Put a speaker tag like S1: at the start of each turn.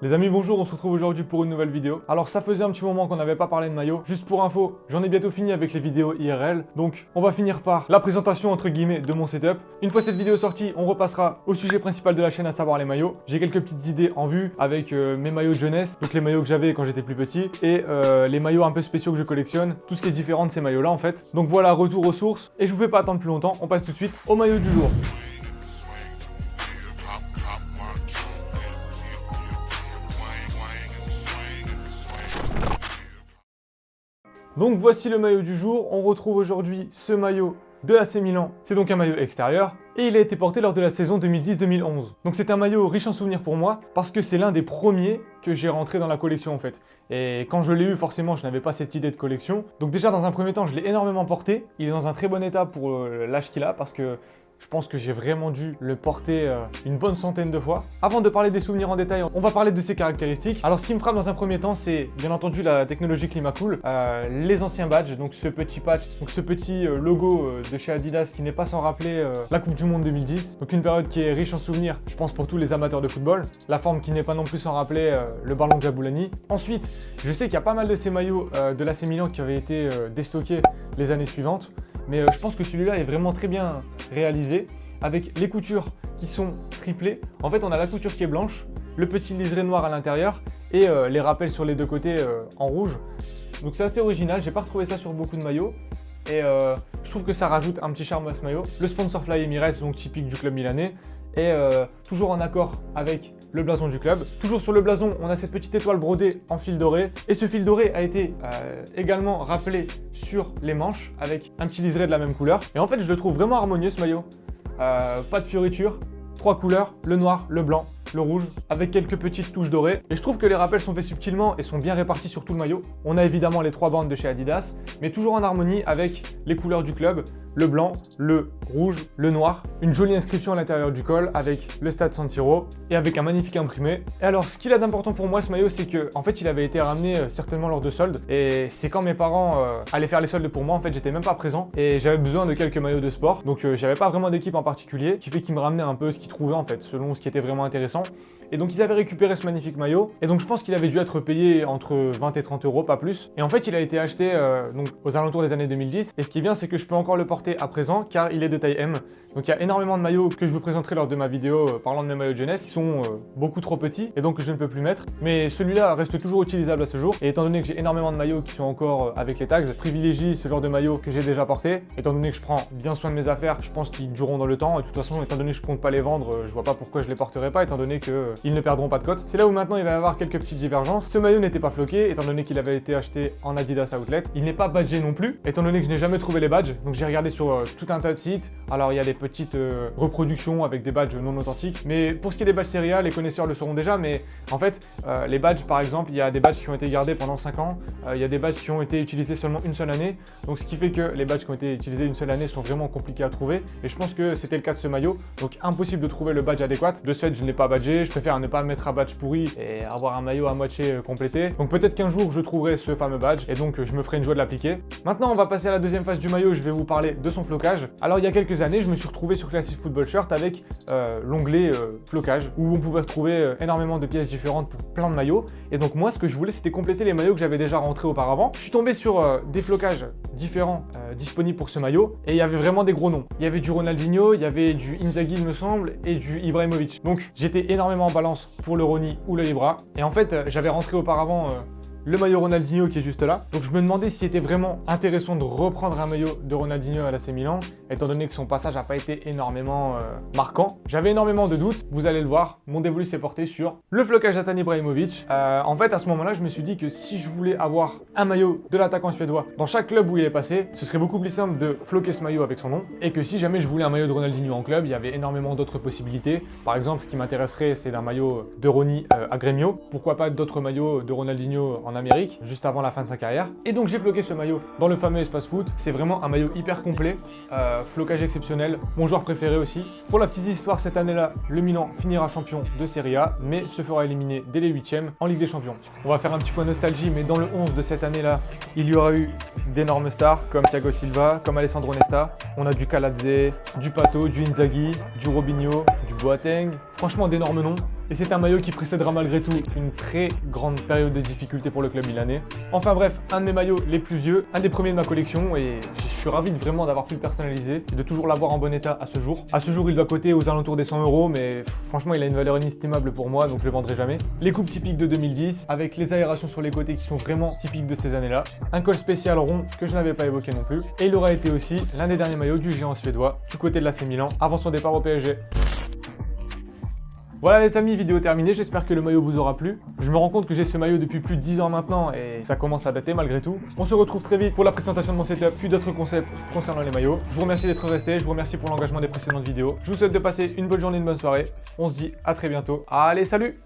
S1: Les amis, bonjour, on se retrouve aujourd'hui pour une nouvelle vidéo. Alors ça faisait un petit moment qu'on n'avait pas parlé de maillot. Juste pour info, j'en ai bientôt fini avec les vidéos IRL. Donc on va finir par la présentation entre guillemets de mon setup. Une fois cette vidéo sortie, on repassera au sujet principal de la chaîne, à savoir les maillots. J'ai quelques petites idées en vue avec mes maillots de jeunesse, donc les maillots que j'avais quand j'étais plus petit, et les maillots un peu spéciaux que je collectionne, tout ce qui est différent de ces maillots là en fait. Donc voilà, retour aux sources, et je vous fais pas attendre plus longtemps, on passe tout de suite au maillot du jour. Donc voici le maillot du jour, on retrouve aujourd'hui ce maillot de l'AC Milan. C'est donc un maillot extérieur et il a été porté lors de la saison 2010-2011. Donc c'est un maillot riche en souvenirs pour moi parce que c'est l'un des premiers que j'ai rentré dans la collection en fait. Et quand je l'ai eu, forcément, je n'avais pas cette idée de collection. Donc déjà dans un premier temps, je l'ai énormément porté. Il est dans un très bon état pour l'âge qu'il a parce que je pense que j'ai vraiment dû le porter une bonne centaine de fois. Avant de parler des souvenirs en détail, on va parler de ses caractéristiques. Alors ce qui me frappe dans un premier temps, c'est bien entendu la technologie Climacool, les anciens badges, donc ce petit patch, donc ce petit logo de chez Adidas qui n'est pas sans rappeler la Coupe du Monde 2010. Donc une période qui est riche en souvenirs, je pense pour tous les amateurs de football. La forme qui n'est pas non plus sans rappeler le ballon de Jabulani. Ensuite, je sais qu'il y a pas mal de ces maillots de l'AC Milan qui avaient été déstockés les années suivantes. Mais je pense que celui-là est vraiment très bien réalisé, avec les coutures qui sont triplées. En fait, on a la couture qui est blanche, le petit liseré noir à l'intérieur et les rappels sur les deux côtés en rouge. Donc c'est assez original, j'ai pas retrouvé ça sur beaucoup de maillots. Et je trouve que ça rajoute un petit charme à ce maillot. Le sponsor Fly Emirates, donc typique du club milanais, est toujours en accord avec le blason du club. Toujours sur le blason, on a cette petite étoile brodée en fil doré. Et ce fil doré a été également rappelé sur les manches avec un petit liseré de la même couleur. Et en fait, je le trouve vraiment harmonieux ce maillot. Pas de fioritures, 3 couleurs, le noir, le blanc, le rouge, avec quelques petites touches dorées. Et je trouve que les rappels sont faits subtilement et sont bien répartis sur tout le maillot. On a évidemment les 3 bandes de chez Adidas, mais toujours en harmonie avec les couleurs du club, le blanc, le rouge, le noir. Une jolie inscription à l'intérieur du col avec le Stade San Siro et avec un magnifique imprimé. Et alors, ce qu'il a d'important pour moi, ce maillot, c'est que en fait, il avait été ramené certainement lors de soldes. Et c'est quand mes parents allaient faire les soldes pour moi, en fait, j'étais même pas présent et j'avais besoin de quelques maillots de sport. Donc, j'avais pas vraiment d'équipe en particulier, qui fait qu'ils me ramenaient un peu ce qu'ils trouvaient en fait, selon ce qui était vraiment intéressant. Et donc ils avaient récupéré ce magnifique maillot. Et donc je pense qu'il avait dû être payé entre 20 et 30 euros, pas plus. Et en fait il a été acheté donc aux alentours des années 2010. Et ce qui est bien, c'est que je peux encore le porter à présent car il est de taille M. Donc il y a énormément de maillots que je vous présenterai lors de ma vidéo parlant de mes maillots de jeunesse qui sont beaucoup trop petits et donc que je ne peux plus mettre. Mais celui-là reste toujours utilisable à ce jour. Et étant donné que j'ai énormément de maillots qui sont encore avec les tags, je privilégie ce genre de maillot que j'ai déjà porté. Étant donné que je prends bien soin de mes affaires, je pense qu'ils dureront dans le temps. Et de toute façon, étant donné que je compte pas les vendre, je vois pas pourquoi je les porterai pas, étant donné que ils ne perdront pas de cote. C'est là où maintenant il va y avoir quelques petites divergences. Ce maillot n'était pas floqué, étant donné qu'il avait été acheté en Adidas Outlet. Il n'est pas badgé non plus, étant donné que je n'ai jamais trouvé les badges. Donc j'ai regardé sur tout un tas de sites. Alors il y a des petites reproductions avec des badges non authentiques. Mais pour ce qui est des badges Serie A, les connaisseurs le sauront déjà. Mais en fait, les badges par exemple, il y a des badges qui ont été gardés pendant 5 ans. Il y a des badges qui ont été utilisés seulement une seule année. Donc ce qui fait que les badges qui ont été utilisés une seule année sont vraiment compliqués à trouver. Et je pense que c'était le cas de ce maillot. Donc impossible de trouver le badge adéquat. De ce fait, je ne l'ai pas badgé. Je préfère ne pas mettre un badge pourri et avoir un maillot à moitié complété. Donc peut-être qu'un jour je trouverai ce fameux badge et donc je me ferai une joie de l'appliquer. Maintenant on va passer à la deuxième phase du maillot, je vais vous parler de son flocage. Alors il y a quelques années je me suis retrouvé sur Classic Football Shirt avec l'onglet flocage où on pouvait retrouver énormément de pièces différentes pour plein de maillots. Et donc moi ce que je voulais c'était compléter les maillots que j'avais déjà rentrés auparavant. Je suis tombé sur des flocages différents disponibles pour ce maillot et il y avait vraiment des gros noms. Il y avait du Ronaldinho, il y avait du Inzaghi il me semble et du Ibrahimovic. Donc j'étais énormément en balance pour le Roni ou le Ibra. Et en fait, j'avais rentré auparavant le maillot Ronaldinho qui est juste là. Donc je me demandais s'il était vraiment intéressant de reprendre un maillot de Ronaldinho à l'AC Milan, étant donné que son passage n'a pas été énormément marquant. J'avais énormément de doutes, vous allez le voir, mon dévolu s'est porté sur le flocage Zlatan Ibrahimovic. En fait, à ce moment-là, je me suis dit que si je voulais avoir un maillot de l'attaquant suédois dans chaque club où il est passé, ce serait beaucoup plus simple de floquer ce maillot avec son nom. Et que si jamais je voulais un maillot de Ronaldinho en club, il y avait énormément d'autres possibilités. Par exemple, ce qui m'intéresserait, c'est d'un maillot de Roni à Grêmio. Pourquoi pas d'autres maillots de Ronaldinho en Amérique, juste avant la fin de sa carrière. Et donc j'ai floqué ce maillot dans le fameux espace foot. C'est vraiment un maillot hyper complet, flocage exceptionnel, mon joueur préféré aussi. Pour la petite histoire, cette année-là, le Milan finira champion de Serie A, mais se fera éliminer dès les 8e en Ligue des Champions. On va faire un petit point nostalgie, mais dans le 11 de cette année-là, il y aura eu d'énormes stars comme Thiago Silva, comme Alessandro Nesta. On a du Kaladze, du Pato, du Inzaghi, du Robinho, du Boateng, franchement d'énormes noms. Et c'est un maillot qui précédera malgré tout une très grande période de difficulté pour le club milanais. Enfin bref, un de mes maillots les plus vieux, un des premiers de ma collection et je suis ravi vraiment d'avoir pu le personnaliser et de toujours l'avoir en bon état à ce jour. À ce jour, il doit coter aux alentours des 100 €, mais franchement, il a une valeur inestimable pour moi, donc je le vendrai jamais. Les coupes typiques de 2010, avec les aérations sur les côtés qui sont vraiment typiques de ces années-là. Un col spécial rond que je n'avais pas évoqué non plus. Et il aura été aussi l'un des derniers maillots du géant suédois, du côté de l'AC Milan, avant son départ au PSG. Voilà les amis, vidéo terminée, j'espère que le maillot vous aura plu. Je me rends compte que j'ai ce maillot depuis plus de 10 ans maintenant et ça commence à dater malgré tout. On se retrouve très vite pour la présentation de mon setup, puis d'autres concepts concernant les maillots. Je vous remercie d'être resté, je vous remercie pour l'engagement des précédentes vidéos. Je vous souhaite de passer une bonne journée, une bonne soirée. On se dit à très bientôt. Allez, salut!